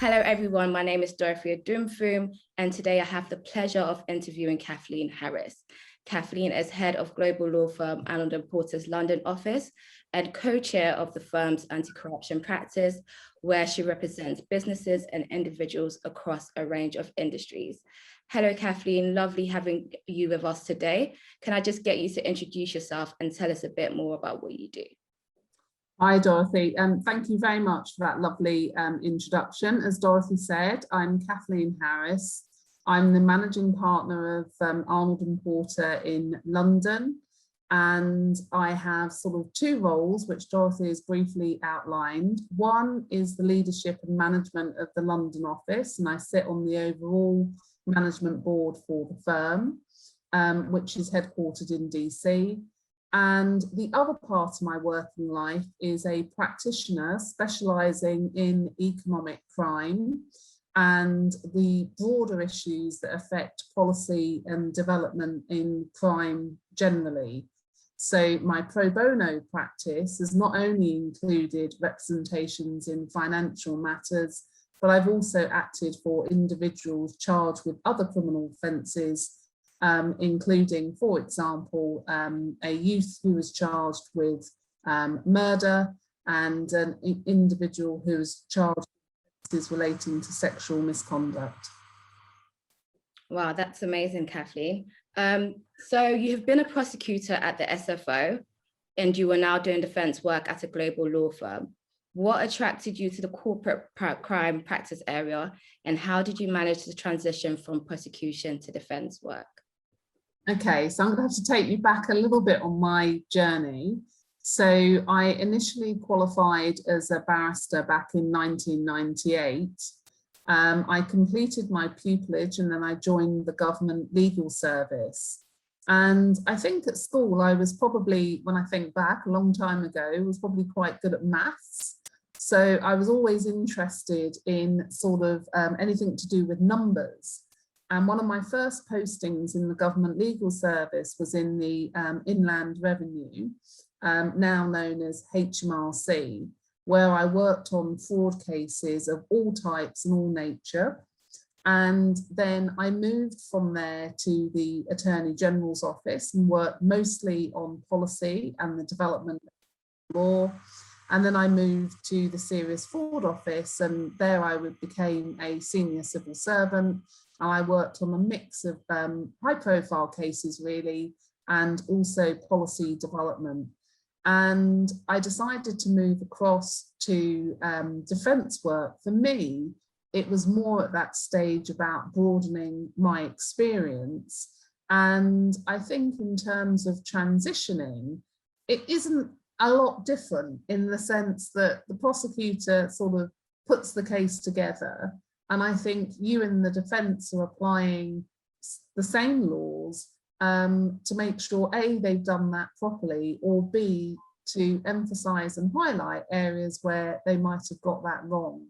Hello everyone, my name is Dorothy Adu-Mfum, and today I have the pleasure of interviewing Kathleen Harris. Kathleen is head of global law firm Arnold and Porter's London office and co-chair of the firm's anti-corruption practice, where she represents businesses and individuals across a range of industries. Hello Kathleen, lovely having you with us today. Can I just get you to introduce yourself and tell us a bit more about what you do? Hi Dorothy, thank you very much for that lovely introduction. As Dorothy said, I'm Kathleen Harris. I'm the managing partner of Arnold and Porter in London, and I have sort of two roles which Dorothy has briefly outlined. One is the leadership and management of the London office, and I sit on the overall management board for the firm, which is headquartered in DC. And the other part of my working life is a practitioner specialising in economic crime and the broader issues that affect policy and development in crime generally. So my pro bono practice has not only included representations in financial matters, but I've also acted for individuals charged with other criminal offences, including, for example, a youth who was charged with murder and an individual who was charged with offences relating to sexual misconduct. Wow, that's amazing, Kathleen. So you have been a prosecutor at the SFO and you are now doing defence work at a global law firm. What attracted you to the corporate crime practice area, and how did you manage the transition from prosecution to defence work? Okay, so I'm going to have to take you back a little bit on my journey. So I initially qualified as a barrister back in 1998. I completed my pupillage and then I joined the government legal service. And I think at school I was probably, when I think back a long time ago, was probably quite good at maths. So I was always interested in sort of anything to do with numbers. And one of my first postings in the government legal service was in the Inland Revenue, now known as HMRC, where I worked on fraud cases of all types and all nature. And then I moved from there to the Attorney General's office and worked mostly on policy and the development of law. And then I moved to the Serious Fraud Office, and there I became a senior civil servant. And I worked on a mix of high-profile cases, really, and also policy development. And I decided to move across to defence work. For me, it was more at that stage about broadening my experience. And I think in terms of transitioning, it isn't a lot different in the sense that the prosecutor sort of puts the case together. And I think you in the defence are applying the same laws to make sure, A, they've done that properly, or B, to emphasise and highlight areas where they might have got that wrong.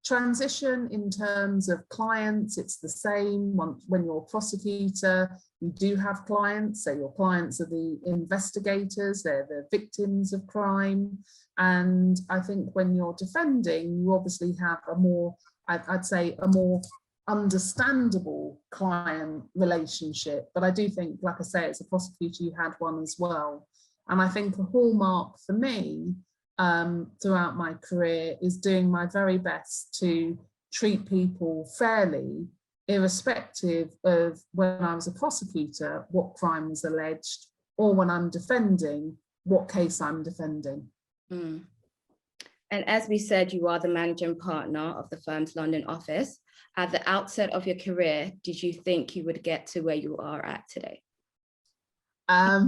Transition in terms of clients, it's the same. When you're a prosecutor, you do have clients, so your clients are the investigators, they're the victims of crime. And I think when you're defending, you obviously have a more, I'd say, a more understandable client relationship. But I do think, like I say, as a prosecutor, you had one as well. And I think a hallmark for me throughout my career is doing my very best to treat people fairly, irrespective of when I was a prosecutor, what crime was alleged, or when I'm defending, what case I'm defending. Mm. And as we said, you are the managing partner of the firm's London office. At the outset of your career, did you think you would get to where you are at today? I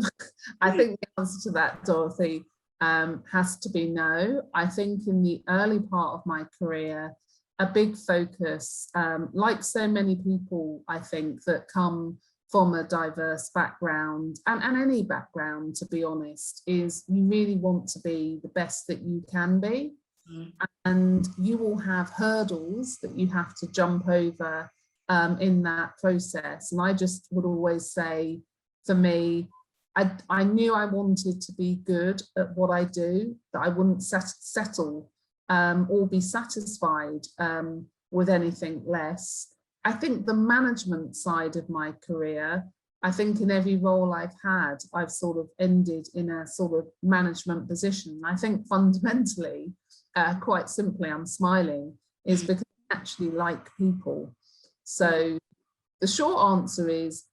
think the answer to that, Dorothy, has to be no. I think in the early part of my career, a big focus, like so many people, I think, that come from a diverse background, and any background, to be honest, is you really want to be the best that you can be. Mm. And you will have hurdles that you have to jump over in that process. And I just would always say, for me, I knew I wanted to be good at what I do, that I wouldn't settle or be satisfied with anything less. I think the management side of my career, I think in every role I've had, I've sort of ended in a sort of management position. I think fundamentally, quite simply, I'm smiling, is because I actually like people. So the short answer is,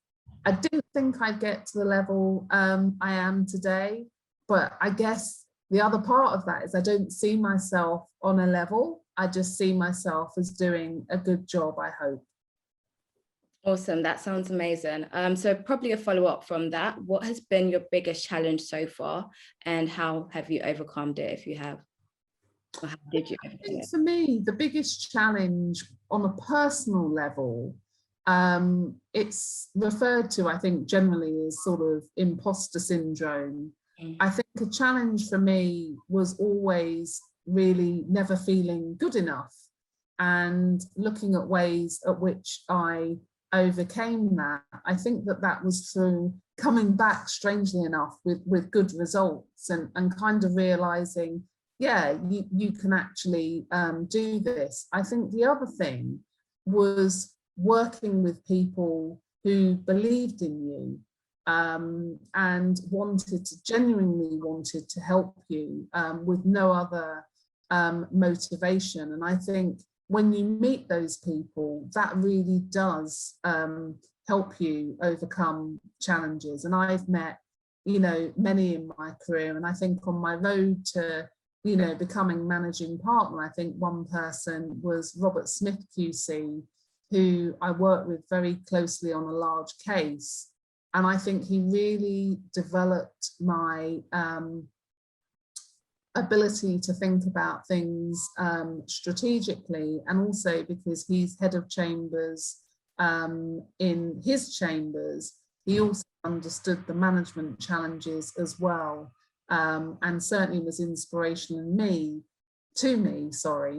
I didn't think I'd get to the level I am today, but I guess the other part of that is I don't see myself on a level. I just see myself as doing a good job, I hope. Awesome, that sounds amazing. So probably a follow-up from that, what has been your biggest challenge so far and how have you overcome it, if you have? Or how did you overcome I think it? for me, the biggest challenge on a personal level, it's referred to, I think, generally as sort of imposter syndrome. I think a challenge for me was always really never feeling good enough and looking at ways at which I overcame that. I think that that was through coming back, strangely enough, with good results and kind of realizing, yeah, you can actually do this. I think the other thing was working with people who believed in you and genuinely wanted to help you with no other motivation. And I think when you meet those people, that really does help you overcome challenges. And I've met, many in my career, and I think on my road to becoming managing partner, I think one person was Robert Smith QC, who I worked with very closely on a large case. And I think he really developed my ability to think about things strategically, and also because he's head of chambers in his chambers, he also understood the management challenges as well. And certainly was inspirational to me,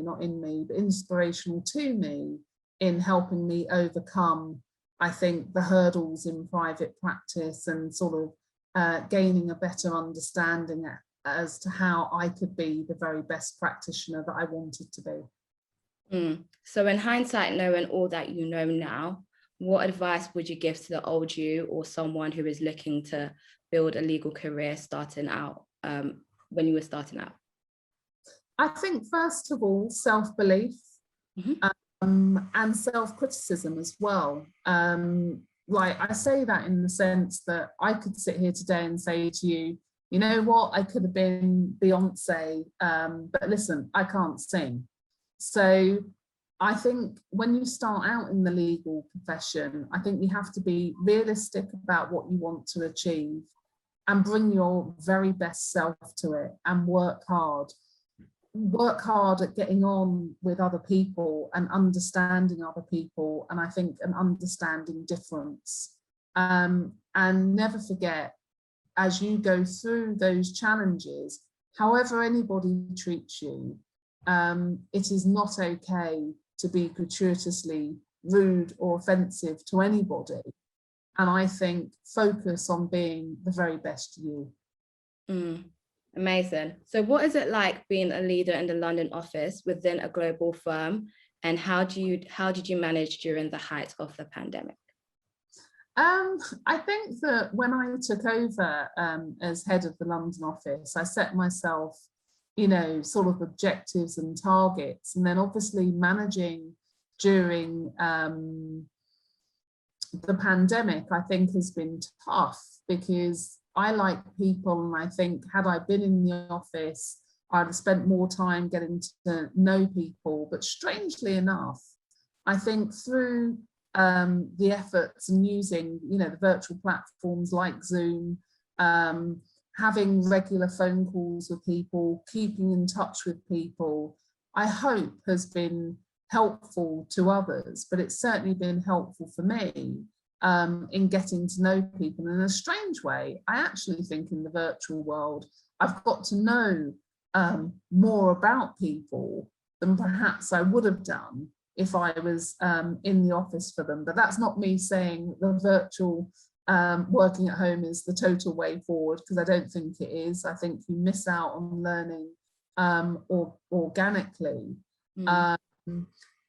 not in me, but inspirational to me in helping me overcome, I think, the hurdles in private practice and sort of gaining a better understanding as to how I could be the very best practitioner that I wanted to be. So in hindsight, knowing all that you know now, what advice would you give to the old you or someone who is looking to build a legal career starting out, when you were starting out? I think, first of all, self-belief and self-criticism as well. Like, I say that in the sense that I could sit here today and say to you, you know what, I could have been Beyonce, but listen, I can't sing. So I think when you start out in the legal profession, I think you have to be realistic about what you want to achieve and bring your very best self to it and work hard. Work hard at getting on with other people and understanding other people, and I think an understanding difference. And never forget, as you go through those challenges, however anybody treats you, it is not okay to be gratuitously rude or offensive to anybody. And I think focus on being the very best you. Amazing. So what is it like being a leader in the London office within a global firm, and how did you manage during the height of the pandemic? I think that when I took over as head of the London office, I set myself, sort of objectives and targets, and then obviously managing during the pandemic, I think, has been tough because I like people, and I think had I been in the office, I'd have spent more time getting to know people. But strangely enough, I think through the efforts and using, the virtual platforms like Zoom, having regular phone calls with people, keeping in touch with people, I hope has been helpful to others, but it's certainly been helpful for me in getting to know people. And in a strange way, I actually think in the virtual world, I've got to know more about people than perhaps I would have done if I was in the office for them. But that's not me saying the virtual working at home is the total way forward, because I don't think it is. I think you miss out on learning or organically. Mm.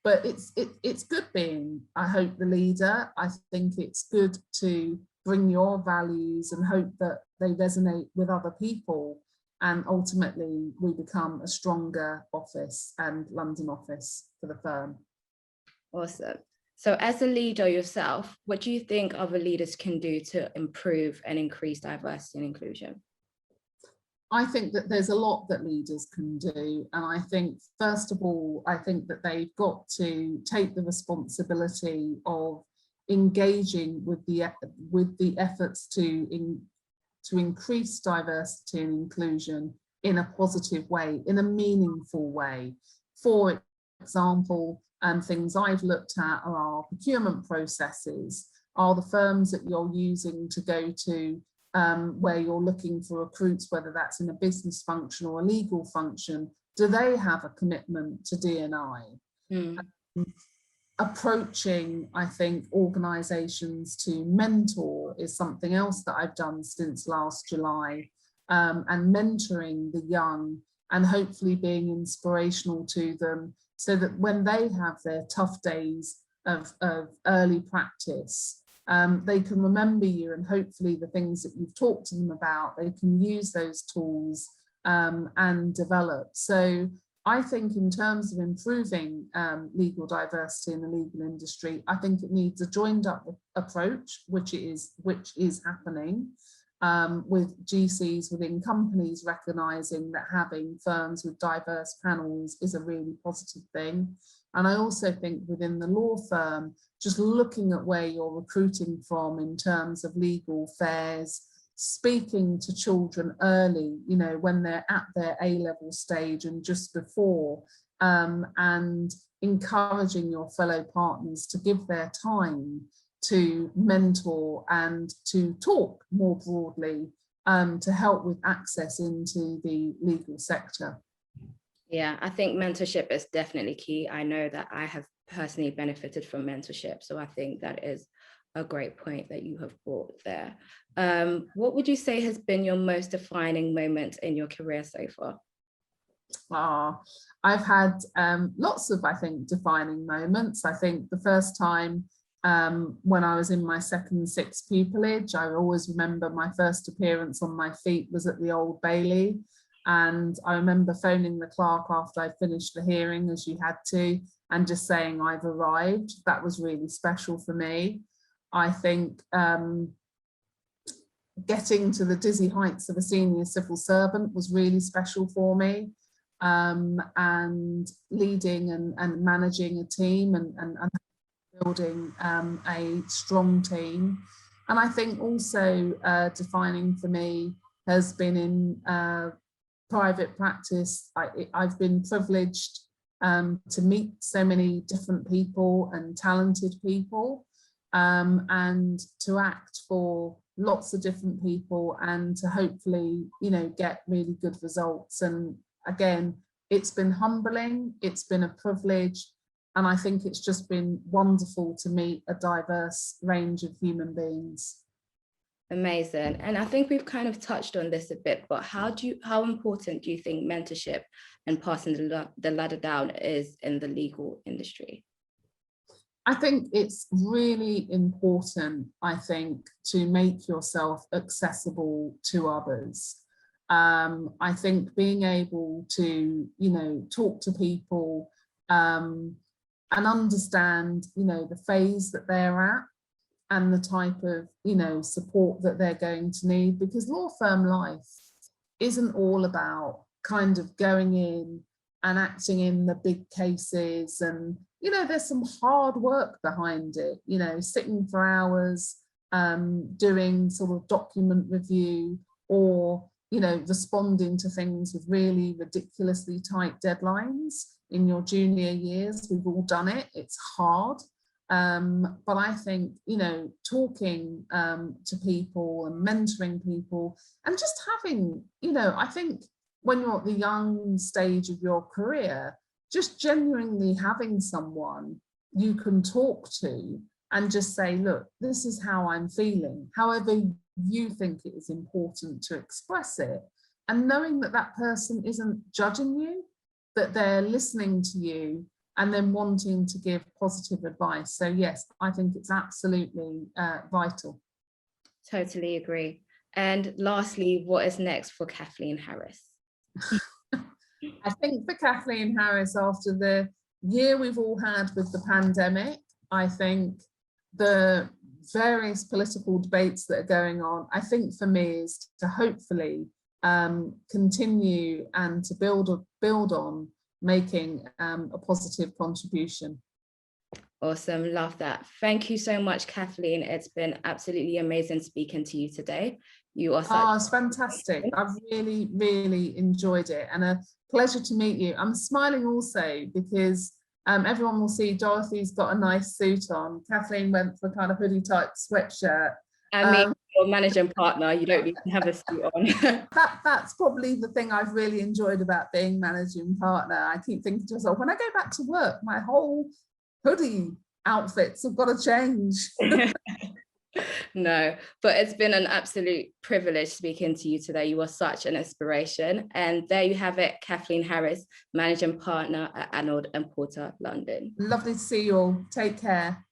But it's good being, I hope, the leader. I think it's good to bring your values and hope that they resonate with other people. And ultimately, we become a stronger office and London office for the firm. Awesome. So as a leader yourself, what do you think other leaders can do to improve and increase diversity and inclusion? I think that there's a lot that leaders can do. And I think, first of all, I think that they've got to take the responsibility of engaging with the efforts to increase diversity and inclusion in a positive way, in a meaningful way. For example, things I've looked at are our procurement processes. Are the firms that you're using to go to where you're looking for recruits, whether that's in a business function or a legal function, do they have a commitment to D&I? Approaching, I think, organisations to mentor is something else that I've done since last July, and mentoring the young and hopefully being inspirational to them so that when they have their tough days of early practice, they can remember you, and hopefully the things that you've talked to them about, they can use those tools and develop. So I think in terms of improving legal diversity in the legal industry, I think it needs a joined up approach, which is happening, with GCs within companies recognising that having firms with diverse panels is a really positive thing. And I also think within the law firm, just looking at where you're recruiting from in terms of legal fairs, speaking to children early, you know, when they're at their A-level stage and just before, and encouraging your fellow partners to give their time to mentor and to talk more broadly, to help with access into the legal sector. Yeah, I think mentorship is definitely key. I know that I have personally benefited from mentorship. So I think that is a great point that you have brought there. What would you say has been your most defining moment in your career so far? I've had lots of, I think, defining moments. I think the first time when I was in my second six pupillage, I always remember my first appearance on my feet was at the Old Bailey. And I remember phoning the clerk after I finished the hearing, as you had to, and just saying I've arrived. That was really special for me. I think getting to the dizzy heights of a senior civil servant was really special for me, and leading and managing a team and building a strong team. And I think also defining for me has been in private practice. I've been privileged to meet so many different people and talented people, and to act for lots of different people and to hopefully, you know, get really good results. And again, it's been humbling, it's been a privilege, and I think it's just been wonderful to meet a diverse range of human beings. Amazing. And I think we've kind of touched on this a bit, but how important do you think mentorship and passing the ladder down is in the legal industry? I think it's really important, I think, to make yourself accessible to others. I think being able to, you know, talk to people and understand, you know, the phase that they're at and the type of, you know, support that they're going to need, because law firm life isn't all about kind of going in and acting in the big cases. And, you know, there's some hard work behind it, you know, sitting for hours, doing sort of document review, or, you know, responding to things with really ridiculously tight deadlines in your junior years. We've all done it. It's hard. But I think, you know, talking to people and mentoring people and just having, you know, I think when you're at the young stage of your career, just genuinely having someone you can talk to and just say, look, this is how I'm feeling, however you think it is important to express it. and knowing that that person isn't judging you, that they're listening to you and then wanting to give positive advice. So yes, I think it's absolutely vital. Totally agree. And lastly, what is next for Kathleen Harris? I think for Kathleen Harris, after the year we've all had with the pandemic, I think the various political debates that are going on, I think for me is to hopefully continue and to build on making a positive contribution. Awesome, love that. Thank you so much, Kathleen. It's been absolutely amazing speaking to you today. You are such it's fantastic. I've really, really enjoyed it, and a pleasure to meet you. I'm smiling also because everyone will see Dorothy's got a nice suit on. Kathleen went for a kind of hoodie type sweatshirt. I mean, your managing partner, you don't need to have a suit on. That's probably the thing I've really enjoyed about being managing partner. I keep thinking to myself, when I go back to work, my whole hoodie outfits have got to change. No, but it's been an absolute privilege speaking to you today. You are such an inspiration. And there you have it, Kathleen Harris, managing partner at Arnold and Porter, London. Lovely to see you all. Take care.